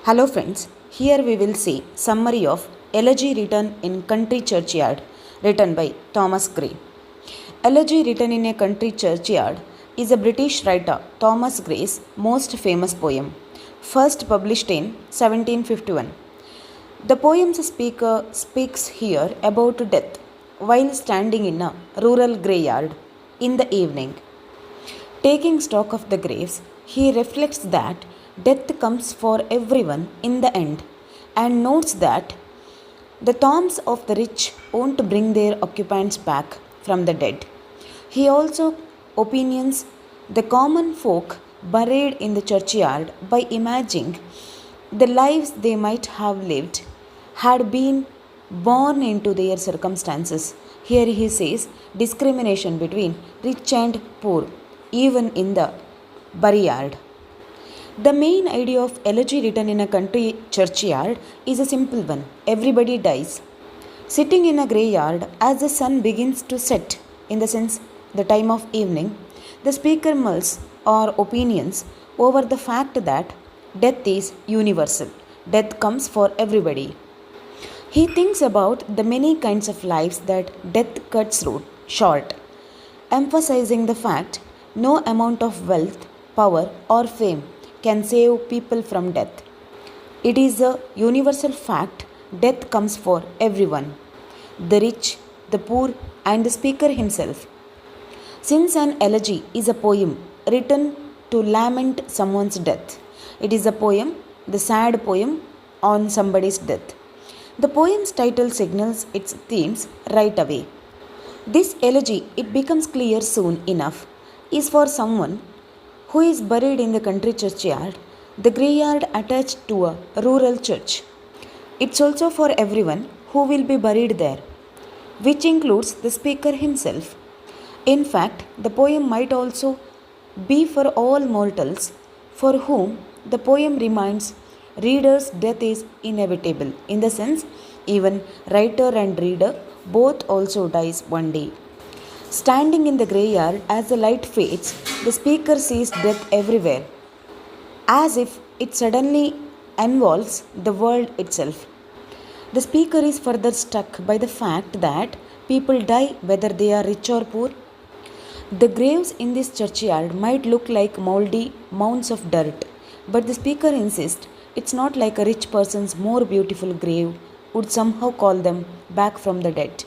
Hello friends, here we will see summary of Elegy written in Country Churchyard written by Thomas Gray. Elegy written in a country churchyard is a British writer Thomas Gray's most famous poem, first published in 1751. The poem's speaker speaks here about death while standing in a rural graveyard in the evening. Taking stock of the graves, he reflects that death comes for everyone in the end and notes that the tombs of the rich won't bring their occupants back from the dead. He also opinions the common folk buried in the churchyard by imagining the lives they might have lived had been born into their circumstances. Here he says discrimination between rich and poor, even in the burial. The main idea of elegy written in a country churchyard is a simple one. Everybody dies. Sitting in a graveyard as the sun begins to set, in the sense the time of evening, the speaker mulls or opinions over the fact that death is universal. Death comes for everybody. He thinks about the many kinds of lives that death cuts short, emphasizing the fact no amount of wealth, power, or fame can save people from death. It is a universal fact death comes for everyone, the rich, the poor, and the speaker himself. Since an elegy is a poem written to lament someone's death, it is a poem, the sad poem on somebody's death. The poem's title signals its themes right away. This elegy, it becomes clear soon enough, is for someone who is buried in the country churchyard, the graveyard attached to a rural church. It's also for everyone who will be buried there, which includes the speaker himself. In fact, the poem might also be for all mortals for whom the poem reminds readers death is inevitable, in the sense even writer and reader both also dies one day. Standing in the graveyard as the light fades, the speaker sees death everywhere, as if it suddenly involves the world itself. The speaker is further struck by the fact that people die whether they are rich or poor. The graves in this churchyard might look like moldy mounds of dirt, but the speaker insists it's not like a rich person's more beautiful grave would somehow call them back from the dead.